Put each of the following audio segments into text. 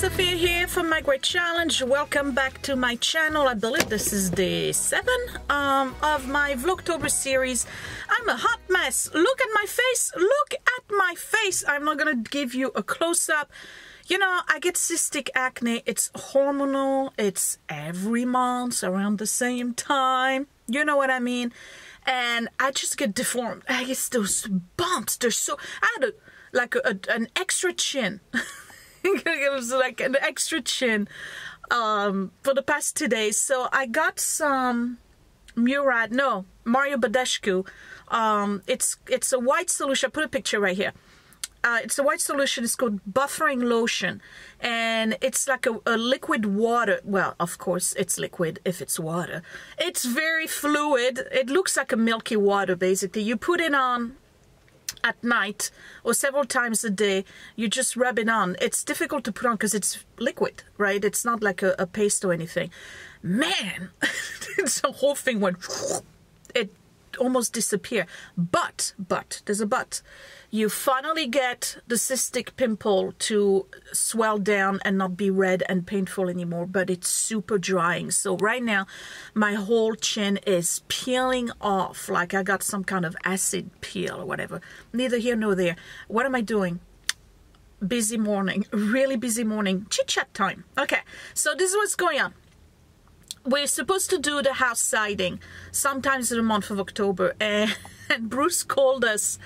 Sophia here from My Great Challenge. Welcome back to my channel. I believe this is day 7 of my Vlogtober series. I'm a hot mess. Look at my face. Look at my face. I'm not gonna give you a close-up. You know, I get cystic acne. It's hormonal. It's every month around the same time. You know what I mean? And I just get deformed. I get those bumps. They're so... I had an extra chin. It was like an extra chin for the past 2 days. So I got some Mario Badescu. It's a white solution. I put a picture right here. It's a white solution. It's called buffering lotion, and it's like a liquid water. Well, of course it's liquid if it's water. It's very fluid. It looks like a milky water basically. You put it on at night or several times a day. You just rub it on. It's difficult to put on because it's liquid, right? It's not like a paste or anything. Man, the whole thing went, it almost disappeared. But, there's a but. You finally get the cystic pimple to swell down and not be red and painful anymore, but it's super drying. So right now, my whole chin is peeling off like I got some kind of acid peel or whatever. Neither here nor there. What am I doing? Busy morning, really busy morning. Chit-chat time. Okay, so this is what's going on. We're supposed to do the house siding sometimes in the month of October, and Bruce called us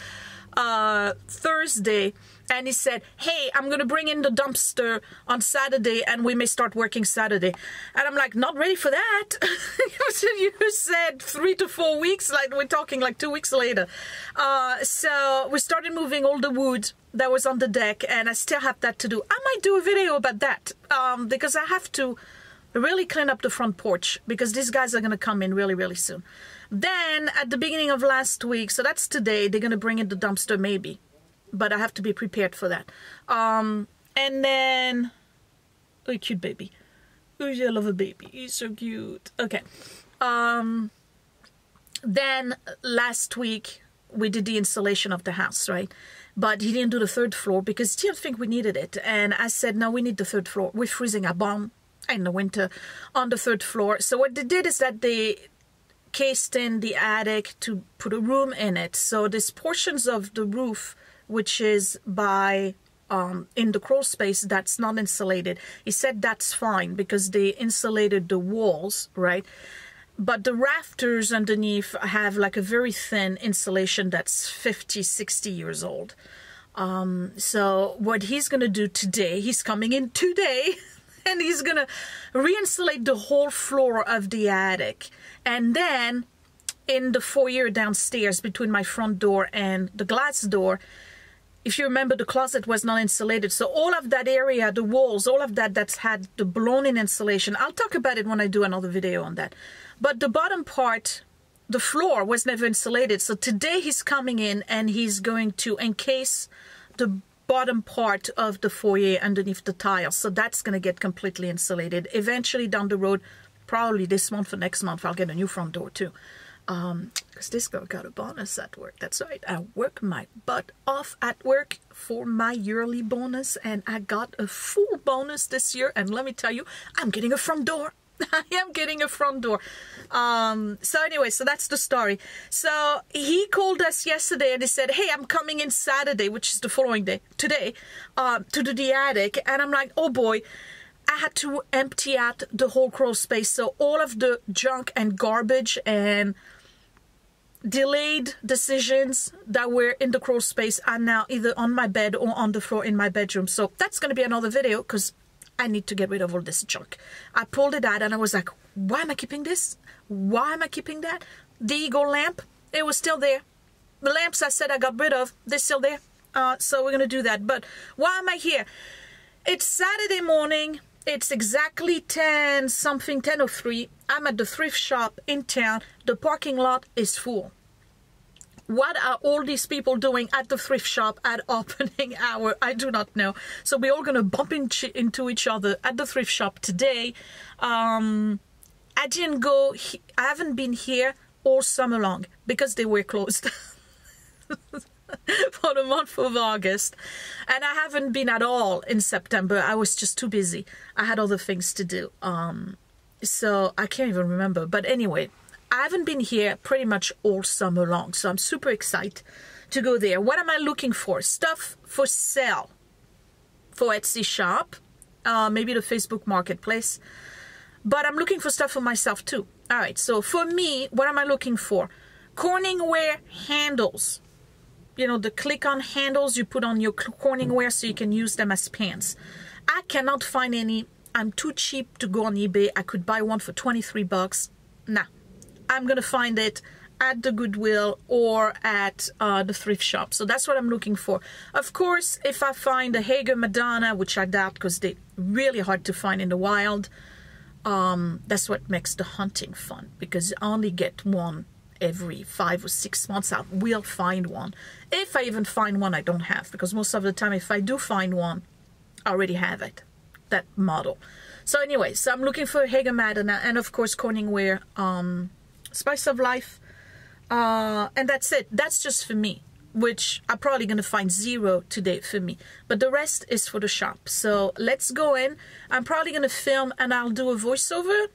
Thursday, and he said, hey, I'm gonna bring in the dumpster on Saturday and we may start working Saturday. And I'm like, not ready for that. You said 3 to 4 weeks, like we're talking like 2 weeks later. So we started moving all the wood that was on the deck, and I still have that to do. I might do a video about that because I have to really clean up the front porch because these guys are going to come in really soon. Then at the beginning of last week, so that's today, they're going to bring in the dumpster maybe, but I have to be prepared for that. And then, oh, cute baby. Oh, I love a baby. He's so cute. Okay. Then last week we did the insulation of the house, right? But he didn't do the 3rd floor because he didn't think we needed it. And I said, no, we need the 3rd floor. We're freezing our bum in the winter on the 3rd floor. So what they did is that they cased in the attic to put a room in it. So there's portions of the roof which is by in the crawl space that's not insulated. He said that's fine because they insulated the walls, right? But the rafters underneath have like a very thin insulation that's 50-60 years old. So what he's gonna do today, he's coming in today and he's gonna re-insulate the whole floor of the attic. And then in the foyer downstairs between my front door and the glass door, if you remember, the closet was not insulated. So all of that area, the walls, all of that's had the blown-in insulation. I'll talk about it when I do another video on that. But the bottom part, the floor, was never insulated. So today he's coming in and he's going to encase the bottom part of the foyer underneath the tiles. So that's going to get completely insulated. Eventually down the road, probably this month or next month, I'll get a new front door too. Because this girl got a bonus at work. That's right. I work my butt off at work for my yearly bonus, and I got a full bonus this year. And let me tell you, I'm getting a front door. I am getting a front door. So anyway, so that's the story. So he called us yesterday and he said, hey, I'm coming in Saturday, which is the following day, today, to do the attic. And I'm like, oh boy, I had to empty out the whole crawl space. So all of the junk and garbage and delayed decisions that were in the crawl space are now either on my bed or on the floor in my bedroom. So that's going to be another video because I need to get rid of all this junk. I pulled it out and I was like, why am I keeping this? Why am I keeping that? The Eagle lamp, it was still there. The lamps I said I got rid of, they're still there. So we're going to do that. But why am I here? It's Saturday morning. It's exactly 10:03. I'm at the thrift shop in town. The parking lot is full. What are all these people doing at the thrift shop at opening hour? I do not know. So we're all going to bump into each other at the thrift shop today. I didn't go, I haven't been here all summer long because they were closed. For the month of August. And I haven't been at all in September. I was just too busy. I had other things to do. So I can't even remember. But anyway, I haven't been here pretty much all summer long. So I'm super excited to go there. What am I looking for? Stuff for sale for Etsy shop. Maybe the Facebook Marketplace. But I'm looking for stuff for myself too. All right, so for me, what am I looking for? Corningware handles. You know, the click-on handles you put on your Corningware so you can use them as pants. I cannot find any. I'm too cheap to go on eBay. I could buy one for 23 bucks. Nah, I'm going to find it at the Goodwill or at the thrift shop. So that's what I'm looking for. Of course, if I find a Hager Madonna, which I doubt because they're really hard to find in the wild, that's what makes the hunting fun, because I only get one every 5 or 6 months. I will find one. If I even find one I don't have, because most of the time if I do find one, I already have it, that model. So anyway, so I'm looking for Hager Madonna and of course Corningware, Spice of Life, and that's it. That's just for me, which I'm probably going to find 0 today for me. But the rest is for the shop. So let's go in. I'm probably going to film and I'll do a voiceover.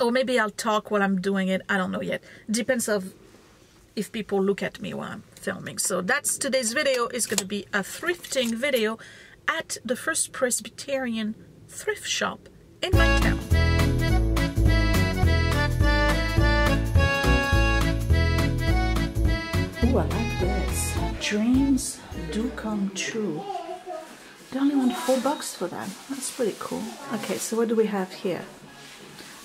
Or maybe I'll talk while I'm doing it. I don't know yet. Depends of if people look at me while I'm filming. So that's today's video. Is going to be a thrifting video at the First Presbyterian thrift shop in my town. Ooh, I like this. Dreams do come true. They only want $4 for that. That's pretty cool. Okay, so what do we have here?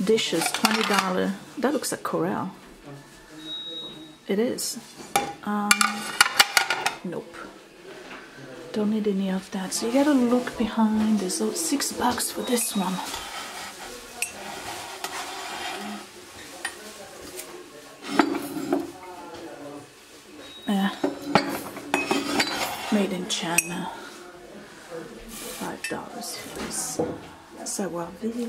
Dishes, $20. That looks like Corel. It is. Nope. Don't need any of that. So you gotta look behind. There's $6 for this one. Made in China. $5 for this. Savoir-vivre.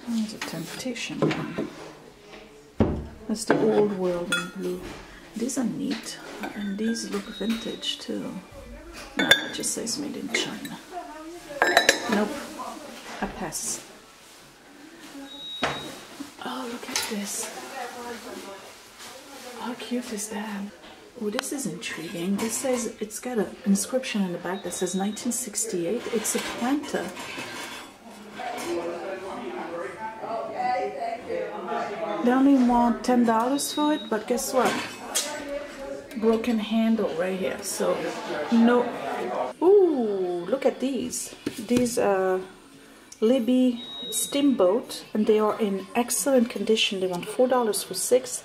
There's a temptation one. That's the old world in blue. These are neat. And these look vintage too. No, it just says made in China. Nope. I pass. Oh, look at this. How cute is that? Oh, this is intriguing. This says, it's got an inscription in the back that says 1968. It's a planter. They only want $10 for it, but guess what? Broken handle right here. So, no. Ooh, look at these. These are Libby Steamboat, and they are in excellent condition. They want $4 for 6.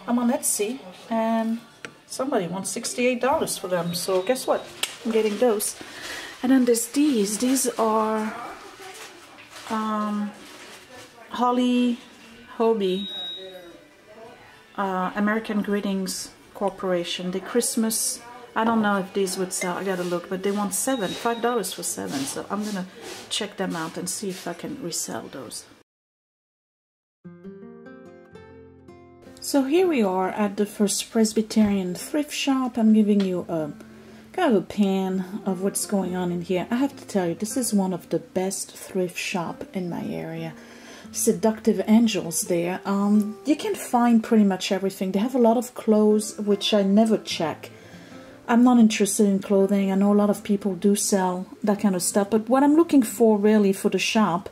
I'm on Etsy, and somebody wants $68 for them, so guess what? I'm getting those. And then there's these. These are Holly Hobie, American Greetings Corporation. The Christmas, I don't know if these would sell. I gotta look, but they want $5 for 7. So I'm gonna check them out and see if I can resell those. So here we are at the First Presbyterian thrift shop. I'm giving you a kind of a pan of what's going on in here. I have to tell you, this is one of the best thrift shop in my area. Seductive Angels there. You can find pretty much everything. They have a lot of clothes, which I never check. I'm not interested in clothing. I know a lot of people do sell that kind of stuff, but what I'm looking for really for the shop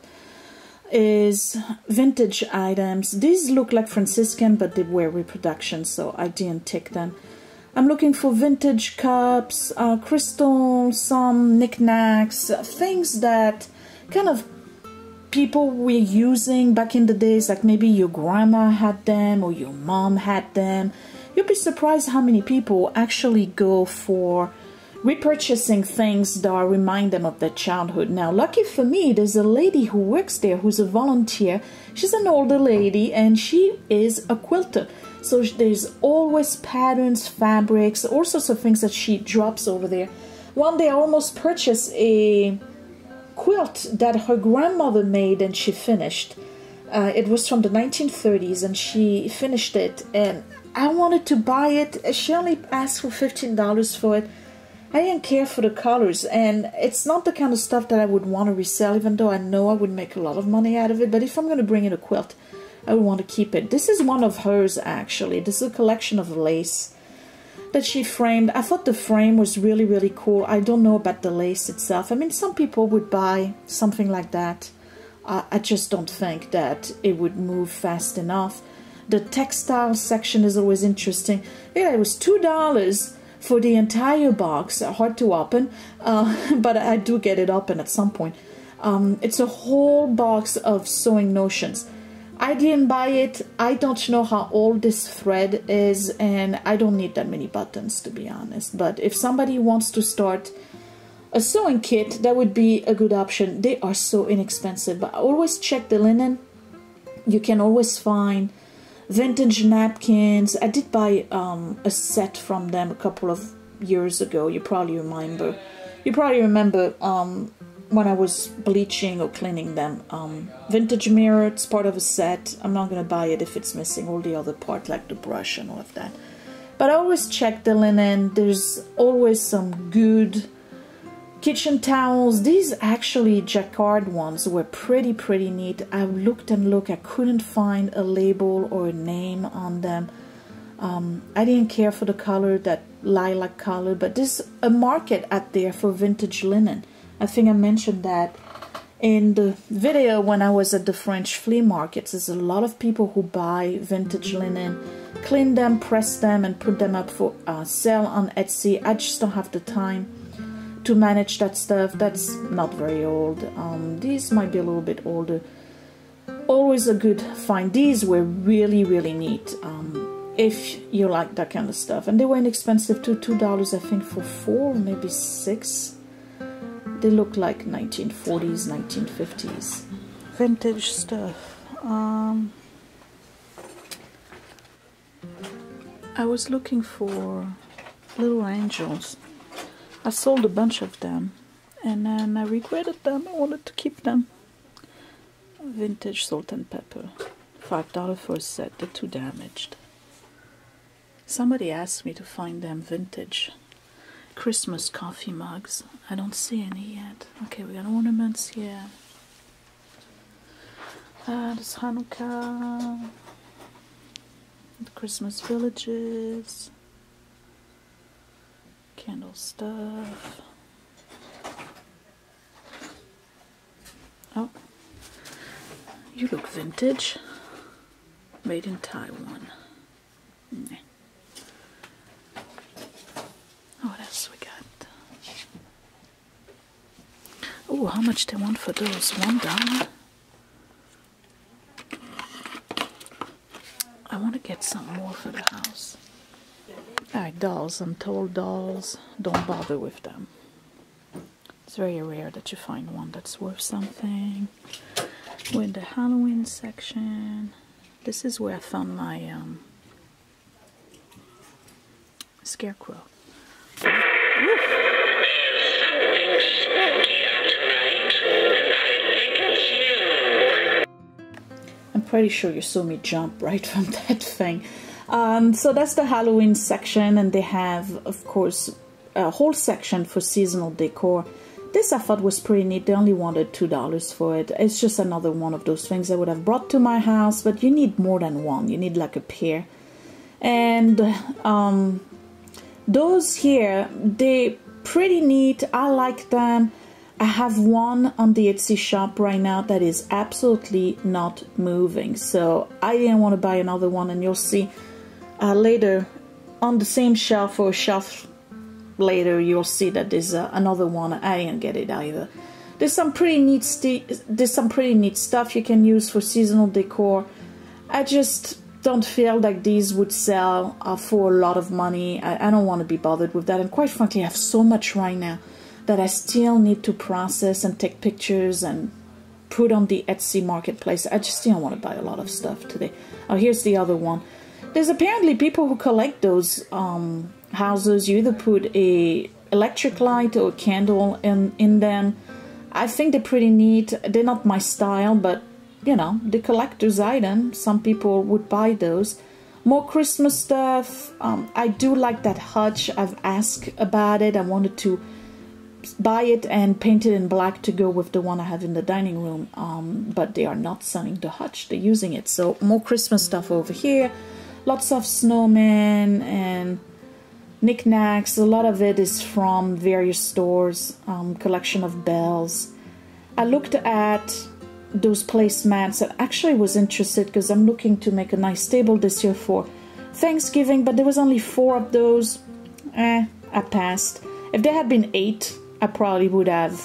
is vintage items. These look like Franciscan, but they were reproduction, so I didn't take them. I'm looking for vintage cups, crystals, some knickknacks, things that kind of people were using back in the days, like maybe your grandma had them or your mom had them. You'll be surprised how many people actually go for repurchasing things that remind them of their childhood. Now, lucky for me, there's a lady who works there who's a volunteer. She's an older lady and she is a quilter. So there's always patterns, fabrics, all sorts of things that she drops over there. One day I almost purchased a quilt that her grandmother made and she finished. It was from the 1930s and she finished it, and I wanted to buy it. She only asked for $15 for it. I didn't care for the colors, and it's not the kind of stuff that I would want to resell, even though I know I would make a lot of money out of it. But if I'm going to bring in a quilt, I would want to keep it. This is one of hers, actually. This is a collection of lace that she framed. I thought the frame was really, really cool. I don't know about the lace itself. I mean, some people would buy something like that. I just don't think that it would move fast enough. The textile section is always interesting. Yeah, it was $2 for the entire box. Hard to open, but I do get it open at some point. It's a whole box of sewing notions. I didn't buy it. I don't know how old this thread is, and I don't need that many buttons, to be honest. But if somebody wants to start a sewing kit, that would be a good option. They are so inexpensive, but always check the linen. You can always find vintage napkins. I did buy a set from them a couple of years ago. You probably remember. When I was bleaching or cleaning them. Vintage mirror, it's part of a set. I'm not going to buy it if it's missing all the other part, like the brush and all of that. But I always check the linen. There's always some good kitchen towels. These actually jacquard ones were pretty neat. I looked and looked. I couldn't find a label or a name on them. I didn't care for the color, that lilac color, but there's a market out there for vintage linen. I think I mentioned that in the video when I was at the French flea markets. There's a lot of people who buy vintage linen, clean them, press them, and put them up for sale on Etsy. I just don't have the time to manage that stuff. That's not very old. These might be a little bit older. Always a good find. These were really neat. If you like that kind of stuff. And they were inexpensive too, $2 I think for 4, maybe 6. They look like 1940s, 1950s. Vintage stuff. I was looking for little angels. I sold a bunch of them, and then I regretted them. I wanted to keep them. Vintage salt and pepper. $5 for a set. They're too damaged. Somebody asked me to find them vintage Christmas coffee mugs. I don't see any yet. Okay, we got ornaments here. There's Hanukkah. The Christmas villages. Candle stuff. Oh, you look vintage. Made in Taiwan. Nah. Oh, what else we got? Oh, how much they want for those? $1? I want to get some more for the house. Alright, dolls. I'm told dolls, don't bother with them. It's very rare that you find one that's worth something. We're in the Halloween section. This is where I found my scarecrow. I'm pretty sure you saw me jump right from that thing. So that's the Halloween section, and they have, of course, a whole section for seasonal decor. This I thought was pretty neat. They only wanted $2 for it. It's just another one of those things I would have brought to my house, but you need more than one. You need like a pair. And those here, they're pretty neat. I like them. I have one on the Etsy shop right now that is absolutely not moving. So I didn't want to buy another one, and you'll see later on the same shelf or shelf later you'll see that there's another one. I didn't get it either. There's some pretty neat stuff you can use for seasonal decor. I just don't feel like these would sell for a lot of money. I don't want to be bothered with that, and quite frankly I have so much right now that I still need to process and take pictures and put on the Etsy marketplace. I just don't want to buy a lot of stuff today. Oh, here's the other one. There's apparently people who collect those houses. You either put a electric light or a candle in them. I think they're pretty neat. They're not my style, but you know, the collector's item. Some people would buy those. More Christmas stuff. I do like that hutch. I've asked about it. I wanted to buy it and paint it in black to go with the one I have in the dining room, but they are not selling the hutch. They're using it. So more Christmas stuff over here. Lots of snowmen and knickknacks. A lot of it is from various stores. Collection of bells. I looked at those placemats and actually was interested because I'm looking to make a nice table this year for Thanksgiving, but there was only 4 of those. I passed. If there had been 8, I probably would have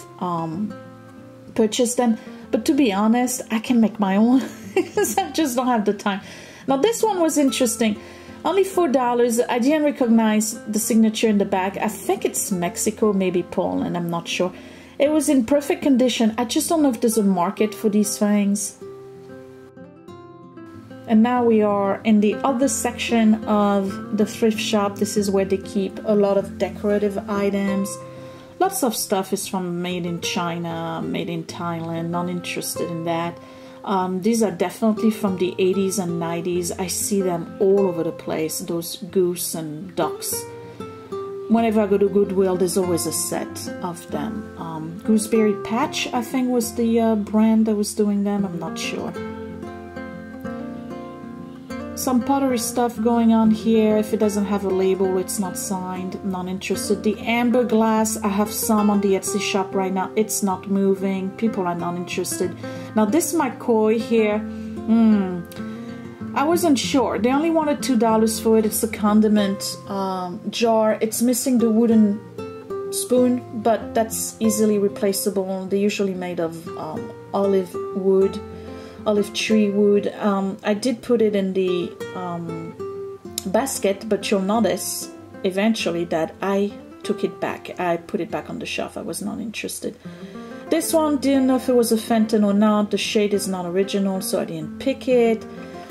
purchased them, but to be honest, I can make my own because I just don't have the time. Now this one was interesting. Only $4. I didn't recognize the signature in the back. I think it's Mexico, maybe Poland, I'm not sure. It was in perfect condition. I just don't know if there's a market for these things. And now we are in the other section of the thrift shop. This is where they keep a lot of decorative items. Lots of stuff is from made in China, made in Thailand. Not interested in that. These are definitely from the 80s and 90s. I see them all over the place. Those goose and ducks. Whenever I go to Goodwill, there's always a set of them. Gooseberry Patch, I think, was the brand that was doing them. I'm not sure. Some pottery stuff going on here. If it doesn't have a label, it's not signed. Not interested. The amber glass, I have some on the Etsy shop right now. It's not moving. People are not interested. Now this McCoy here, I wasn't sure. They only wanted $2 for it. It's a condiment jar. It's missing the wooden spoon, but that's easily replaceable. They're usually made of olive wood, olive tree wood. I did put it in the basket, but you'll notice eventually that I took it back. I put it back on the shelf. I was not interested. This one, didn't know if it was a Fenton or not. The shade is not original, so I didn't pick it.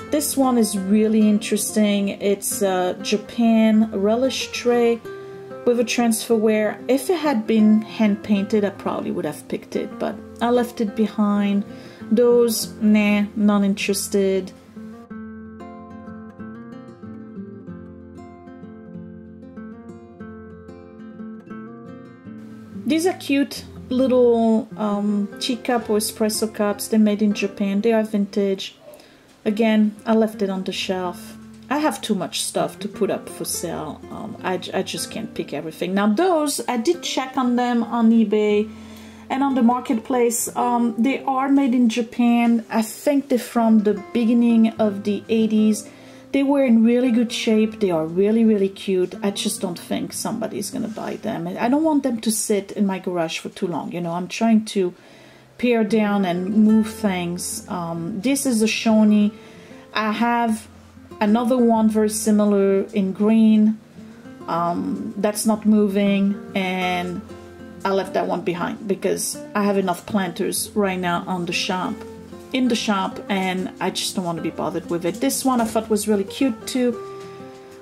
This one is really interesting. It's a Japan relish tray with a transferware. If it had been hand painted, I probably would have picked it, but I left it behind. Those, nah, not interested. These are cute little teacup or espresso cups. They're made in Japan. They are vintage. Again, I left it on the shelf. I have too much stuff to put up for sale. I just can't pick everything. Now those, I did check on them on eBay and on the marketplace. They are made in Japan. I think they're from the beginning of the 80s. They were in really good shape. They are really, really cute. I just don't think somebody's gonna buy them. I don't want them to sit in my garage for too long. You know, I'm trying to pare down and move things. This is a Shoni. I have another one very similar in green. That's not moving, and I left that one behind because I have enough planters right now on the shop, in the shop, and I just don't want to be bothered with it. This one I thought was really cute too,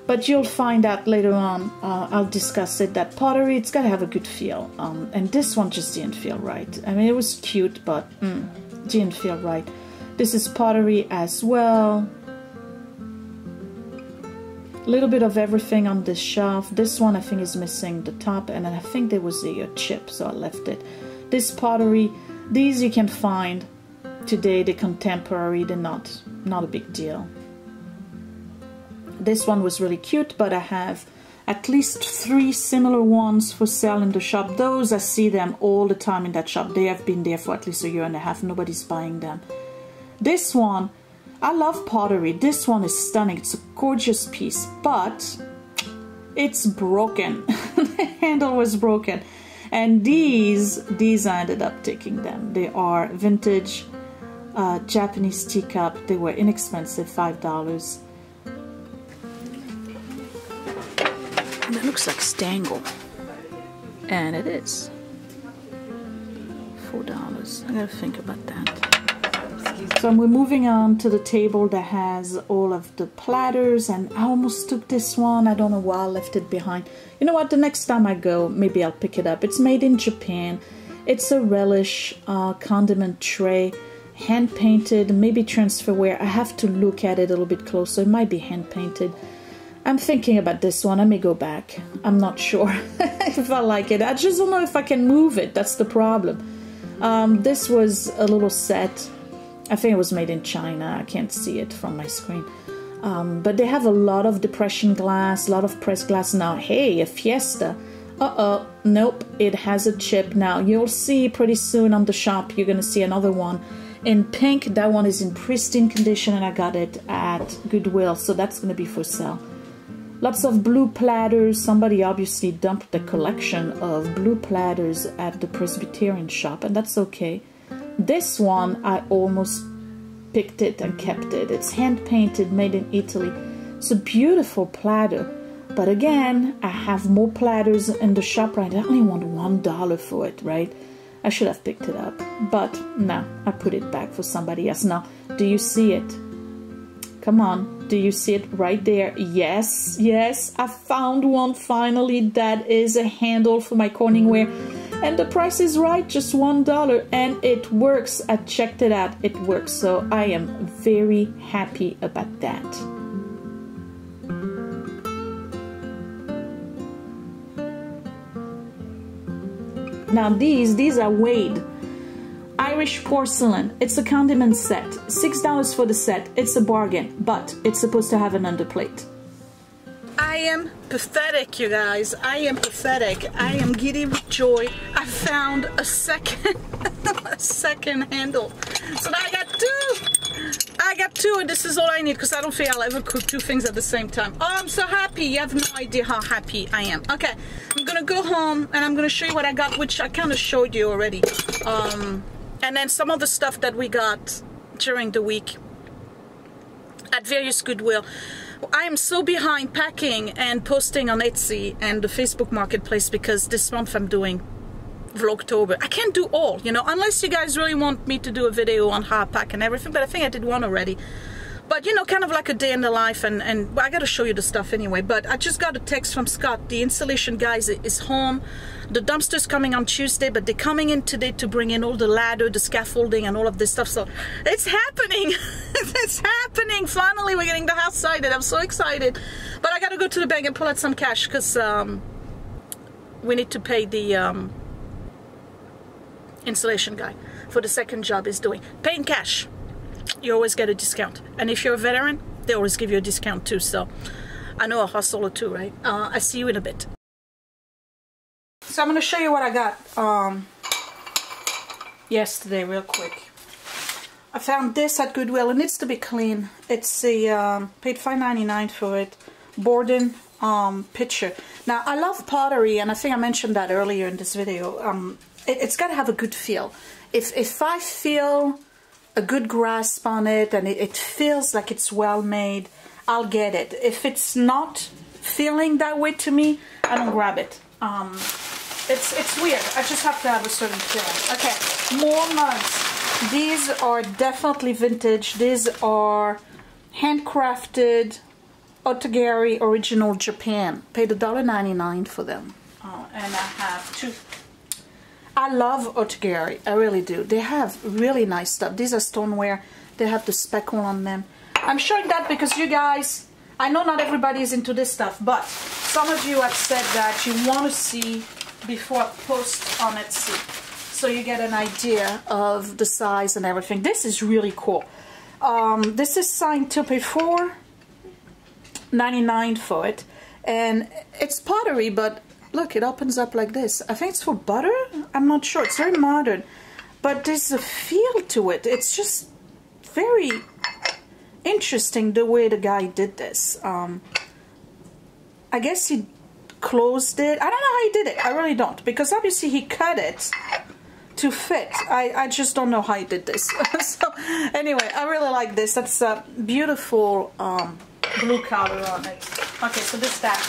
but you'll find out later on. I'll discuss it. That pottery, it's got to have a good feel, and this one just didn't feel right. I mean, it was cute, but didn't feel right. This is pottery as well. A little bit of everything on this shelf. This one I think is missing the top, and I think there was a chip, so I left it. This pottery, these you can find today. They're contemporary. They're not a big deal. This one was really cute, but I have at least 3 similar ones for sale in the shop. Those, I see them all the time in that shop. They have been there for at least a year and a half. Nobody's buying them. This one, I love pottery. This one is stunning. It's a gorgeous piece, but it's broken. The handle was broken. And these I ended up taking them. They are vintage Japanese teacup. They were inexpensive, $5. And it looks like Stangle. And it is. $4. I gotta think about that. So we're moving on to the table that has all of the platters, and I almost took this one. I don't know why I left it behind. You know what, the next time I go, maybe I'll pick it up. It's made in Japan. It's a relish condiment tray. hand painted, maybe transfer wear. I have to look at it a little bit closer. It might be hand painted. I'm thinking about this one. I may go back. I'm not sure if I like it. I just don't know if I can move it. That's the problem. This was a little set. I think it was made in China. I can't see it from my screen. But they have a lot of depression glass, a lot of pressed glass. Now, hey, a Fiesta. Uh-oh, nope, it has a chip. Now, you'll see pretty soon on the shop, you're going to see another one in pink. That one is in pristine condition, and I got it at Goodwill, so that's going to be for sale. Lots of blue platters. Somebody obviously dumped the collection of blue platters at the Presbyterian shop, and that's okay. This one, I almost picked it and kept it. It's hand-painted, made in Italy. It's a beautiful platter. But again, I have more platters in the shop right now. I only want $1 for it, right? I should have picked it up. But no, I put it back for somebody else. Now, do you see it? Come on, do you see it right there? Yes, yes, I found one finally. That is a handle for my Corningware. And the price is right, just $1. And it works. I checked it out. It works. So I am very happy about that. Now these are weighed. Irish porcelain. It's a condiment set. $6 for the set. It's a bargain, but it's supposed to have an underplate. I am pathetic, you guys. I am pathetic. I am giddy with joy. I found a second handle. So now I got two. I got two, and this is all I need because I don't think I'll ever cook two things at the same time. Oh, I'm so happy. You have no idea how happy I am. Okay, I'm gonna go home and I'm gonna show you what I got, which I kind of showed you already. And then some of the stuff that we got during the week at various Goodwill. I am so behind packing and posting on Etsy and the Facebook Marketplace because this month I'm doing Vlogtober. I can't do all, you know, unless you guys really want me to do a video on how I pack and everything, but I think I did one already. But, you know, kind of like a day in the life, and well, I got to show you the stuff anyway. But I just got a text from Scott. The installation guys is home. The dumpster's coming on Tuesday, but they're coming in today to bring in all the ladder, the scaffolding, and all of this stuff. So it's happening. It's happening. Finally, we're getting the house sided. I'm so excited. But I got to go to the bank and pull out some cash because we need to pay the installation guy for the second job he's doing. Paying cash. You always get a discount, and if you're a veteran, they always give you a discount too. So I know a hustler too, right? I see you in a bit. So I'm going to show you what I got yesterday real quick. I found this at Goodwill. It needs to be clean. It's a paid $5.99 for it. Borden pitcher. Now I love pottery, and I think I mentioned that earlier in this video. It's got to have a good feel. If I feel a good grasp on it and it feels like it's well made, I'll get it. If it's not feeling that way to me, I don't grab it. It's weird. I just have to have a certain feeling. Okay, more mugs. These are definitely vintage. These are handcrafted Otagari Original Japan. Paid $1.99 for them. And I have two. I love Otagari, I really do. They have really nice stuff. These are stoneware. They have the speckle on them. I'm showing that because you guys, I know not everybody is into this stuff, but some of you have said that you want to see before I post on Etsy, so you get an idea of the size and everything. This is really cool. This is signed to pay $4.99 for it, and it's pottery, but look, it opens up like this. I think it's for butter. I'm not sure. It's very modern, but there's a feel to it. It's just very interesting the way the guy did this. I guess he closed it. I don't know how he did it. I really don't, because obviously he cut it to fit. I just don't know how he did this. So anyway, I really like this. That's a beautiful blue color on it. Okay, so this that.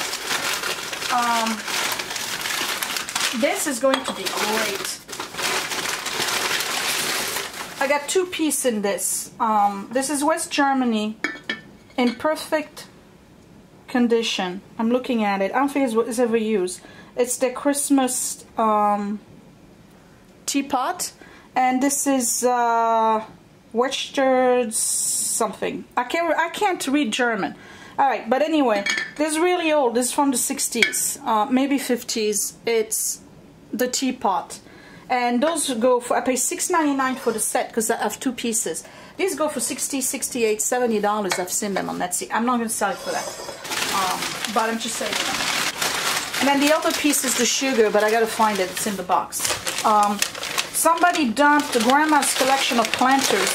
This is going to be great. I got two pieces in this. This is West Germany in perfect condition. I'm looking at it. I don't think it's ever used. It's the Christmas teapot, and this is Western something. I can't read German. Alright, but anyway, this is really old. This is from the 60s, maybe 50s. It's the teapot. And those go for, I pay $6.99 for the set because I have 2 pieces. These go for $60, $68, $70. I've seen them on Etsy. I'm not going to sell it for that. But I'm just saying. And then the other piece is the sugar, but I got to find it. It's in the box. Somebody dumped Grandma's collection of planters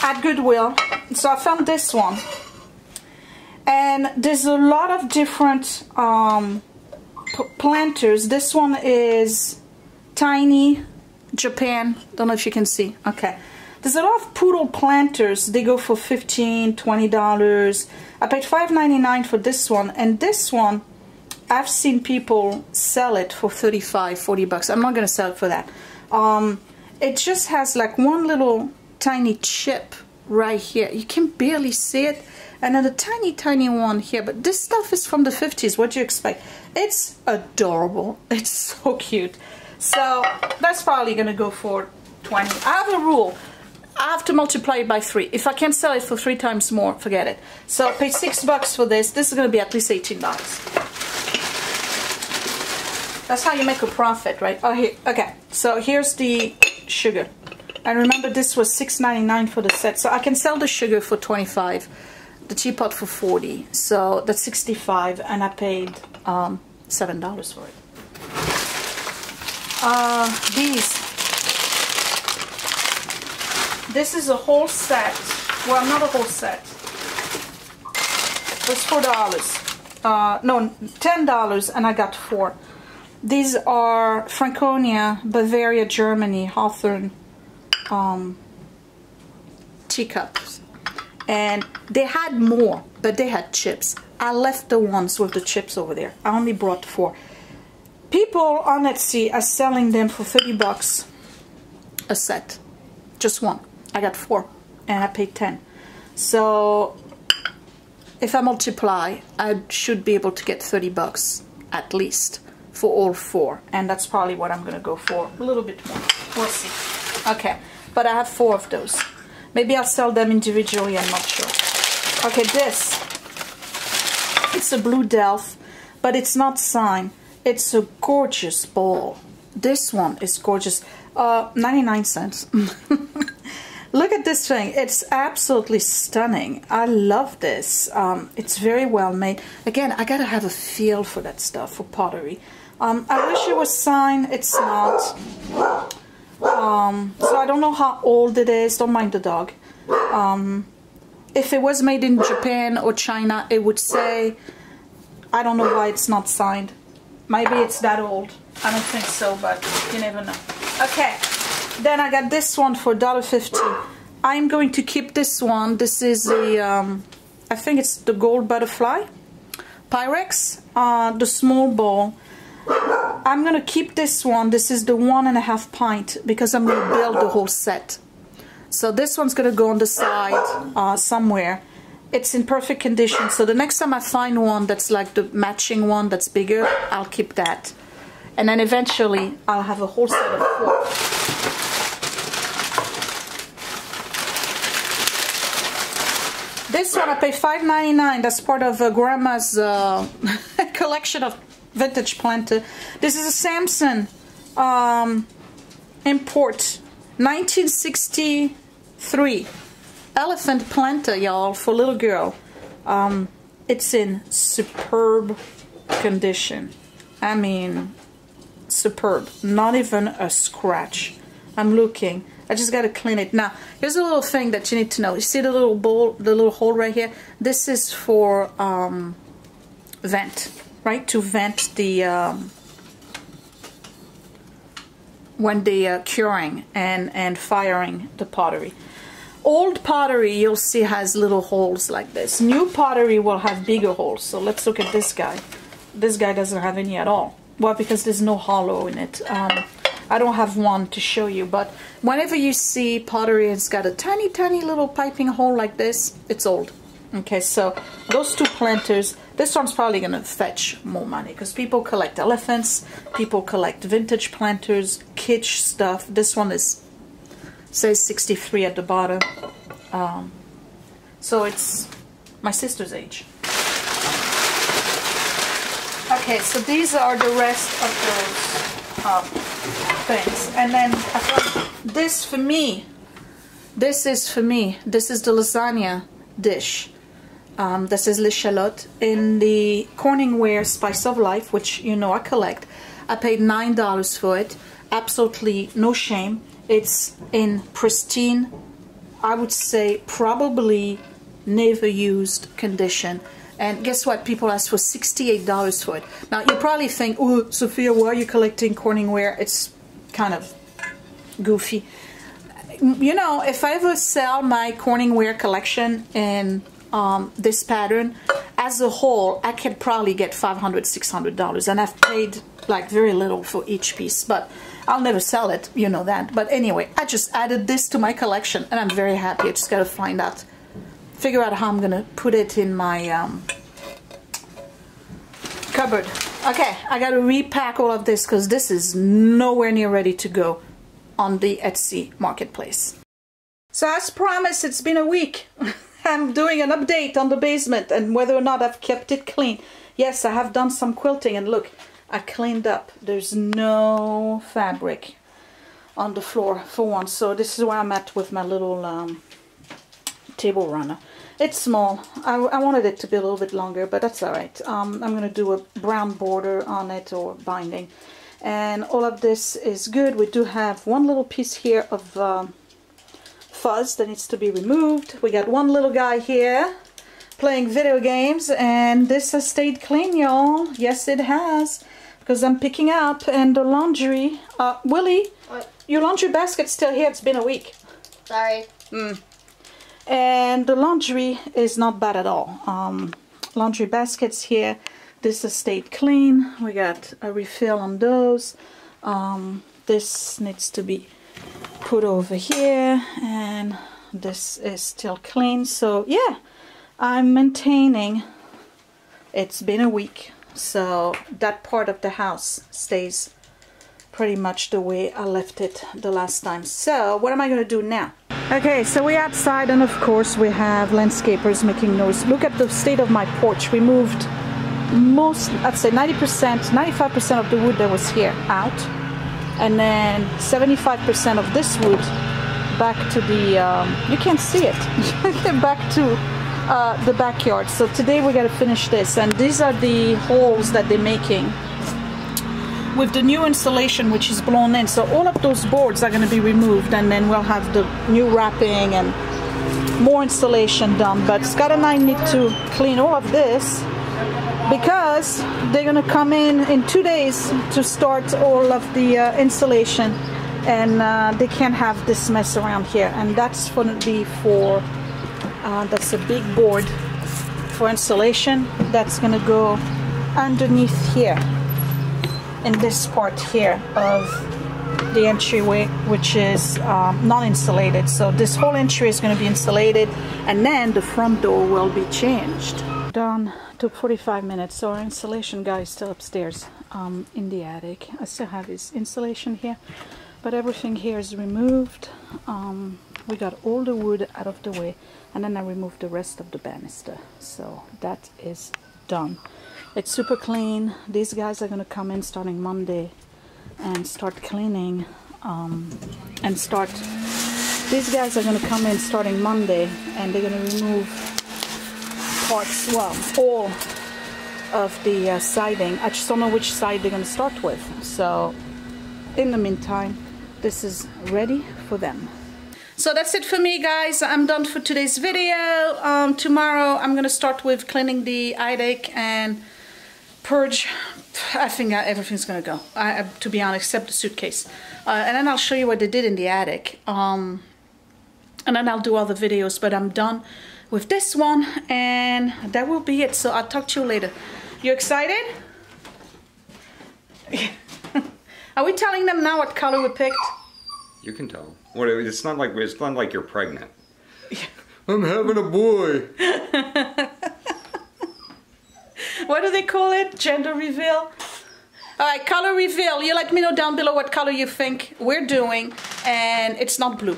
at Goodwill. So I found this one. And there's a lot of different planters. This one is tiny Japan. Don't know if you can see. Okay. There's a lot of poodle planters. They go for $15, $20. I paid $5.99 for this one. And this one, I've seen people sell it for $35, $40. I'm not going to sell it for that. It just has like one little tiny chip right here. You can barely see it. And then a tiny one here. But this stuff is from the 50s. What do you expect? It's adorable. It's so cute. So that's probably going to go for $20. I have a rule. I have to multiply it by 3. If I can't sell it for 3 times more, forget it. So I paid $6 for this. This is going to be at least $18. That's how you make a profit, right? Oh, here. Okay. So here's the sugar. And remember, this was $6.99 for the set. So I can sell the sugar for $25. The teapot for $40. So that's $65. And I paid $7 for it. This is a whole set. Well, not a whole set. It was $4. No, $10, and I got 4. These are Franconia, Bavaria, Germany, Hawthorne teacups. And they had more, but they had chips. I left the ones with the chips over there. I only brought 4. People on Etsy are selling them for $30 a set. Just one. I got 4 and I paid 10. So if I multiply, I should be able to get $30 at least for all 4. And that's probably what I'm going to go for. A little bit more. We'll see. Okay. But I have 4 of those. Maybe I'll sell them individually. I'm not sure. Okay, this. It's a blue Delft, but it's not signed. It's a gorgeous bowl. This one is gorgeous. 99 cents. Look at this thing. It's absolutely stunning. I love this. It's very well made. Again, I gotta have a feel for that stuff, for pottery. I wish it was signed. It's not. So I don't know how old it is. Don't mind the dog. If it was made in Japan or China, it would say. I don't know why it's not signed. Maybe it's that old. I don't think so, but you never know. Okay, then I got this one for $1.50. I'm going to keep this one. This is the, I think it's the gold butterfly. Pyrex, the small bowl. I'm going to keep this one. This is the 1.5 pint because I'm going to build the whole set. So this one's going to go on the side somewhere. It's in perfect condition. So the next time I find one that's like the matching one that's bigger, I'll keep that. And then eventually I'll have a whole set of 4. This one I pay $5.99. That's part of Grandma's collection of vintage planter. This is a Samson import, 1963. Elephant planter, y'all, for little girl. It's in superb condition. I mean, superb. Not even a scratch. I'm looking. I just got to clean it. Now, here's a little thing that you need to know. You see the little bowl, the little hole right here? This is for vent, right? To vent the when they are curing and firing the pottery. Old pottery, you'll see, has little holes like this. New pottery will have bigger holes. So let's look at this guy. This guy doesn't have any at all. Well, because there's no hollow in it. I don't have one to show you, but whenever you see pottery, it's got a tiny, tiny little piping hole like this, it's old. Okay, so those 2 planters, this one's probably going to fetch more money because people collect elephants, people collect vintage planters, kitsch stuff. This one is says 63 at the bottom. So it's my sister's age. Okay, so these are the rest of those things. And then I thought this for me, this is the lasagna dish. This is l'échalote in the Corningware Spice of Life, which you know I collect. I paid $9 for it. Absolutely no shame. It's in pristine, I would say probably never used condition. And guess what? People ask for $68 for it. Now you probably think, oh, Sophia, why are you collecting Corningware? It's kind of goofy. You know, if I ever sell my Corningware collection in this pattern as a whole, I could probably get $500, $600, and I've paid like very little for each piece, but I'll never sell it, you know that. But anyway, I just added this to my collection and I'm very happy. I just gotta figure out how I'm gonna put it in my cupboard. Okay, I gotta repack all of this because this is nowhere near ready to go on the Etsy marketplace. So as promised, it's been a week. I'm doing an update on the basement and whether or not I've kept it clean. Yes, I have done some quilting and look, I cleaned up. There's no fabric on the floor for once. So this is where I'm at with my little table runner. It's small. I wanted it to be a little bit longer, but that's all right. I'm going to do a brown border on it or binding. And all of this is good. We do have one little piece here of fuzz that needs to be removed. We got one little guy here playing video games, and this has stayed clean, y'all. Yes, it has, because I'm picking up. And the laundry, Willie, what? Your laundry basket's still here. It's been a week. Sorry. And the laundry is not bad at all. Laundry baskets here. This has stayed clean. We got a refill on those. This needs to be put over here, and this is still clean. So yeah, I'm maintaining. It's been a week, so that part of the house stays pretty much the way I left it the last time. So what am I going to do now? Okay, so we're outside, and of course we have landscapers making noise. Look at the state of my porch. We moved most, I'd say 90%, 95% of the wood that was here out, and then 75% of this wood back to the, you can't see it, back to the backyard. So today we got to finish this, and these are the holes that they're making with the new insulation, which is blown in. So all of those boards are going to be removed, and then we'll have the new wrapping and more insulation done. But Scott and I need to clean all of this because they're going to come in 2 days to start all of the insulation, and they can't have this mess around here. And that's going to be for that's a big board for insulation that's going to go underneath here in this part here of the entryway, which is non-insulated. So this whole entry is going to be insulated, and then the front door will be changed. Done. Took 45 minutes. So our insulation guy is still upstairs in the attic. I still have his insulation here, but everything here is removed. We got all the wood out of the way, and then I removed the rest of the banister. So that is done. It's super clean. These guys are going to come in starting Monday and start cleaning these guys are going to come in starting Monday, and they're going to remove parts, well, all of the siding. I just don't know which side they're going to start with. So in the meantime, this is ready for them. So that's it for me, guys. I'm done for today's video. Tomorrow I'm going to start with cleaning the attic and purge. I think everything's gonna go, to be honest, except the suitcase. And then I'll show you what they did in the attic. And then I'll do all the videos, but I'm done with this one, and that will be it. So I'll talk to you later. You excited? Are we telling them now what color we picked? You can tell. What? It's not like you're pregnant. I'm having a boy. What do they call it? Gender reveal? Alright, color reveal. You let me know down below what color you think we're doing. And it's not blue.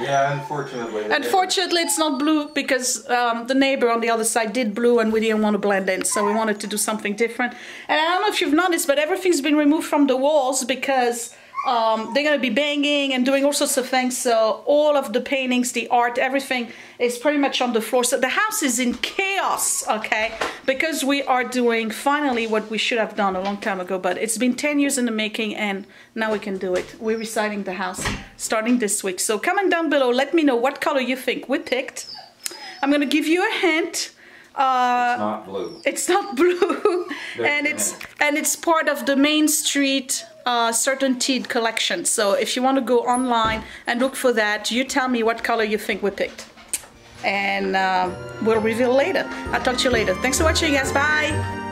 Yeah, unfortunately. Unfortunately, it's not blue because the neighbor on the other side did blue and we didn't want to blend in, so we wanted to do something different. And I don't know if you've noticed, but everything's been removed from the walls because they're going to be banging and doing all sorts of things. So all of the paintings, the art, everything is pretty much on the floor. So the house is in chaos, okay? Because we are doing finally what we should have done a long time ago, but it's been 10 years in the making and now we can do it. We're residing the house starting this week. So comment down below, let me know what color you think we picked. I'm going to give you a hint. It's not blue. It's not blue. and it's part of the Main Street Certainteed collection. So if you want to go online and look for that, you tell me what color you think we picked. And we'll reveal later. I'll talk to you later. Thanks for watching, guys. Bye.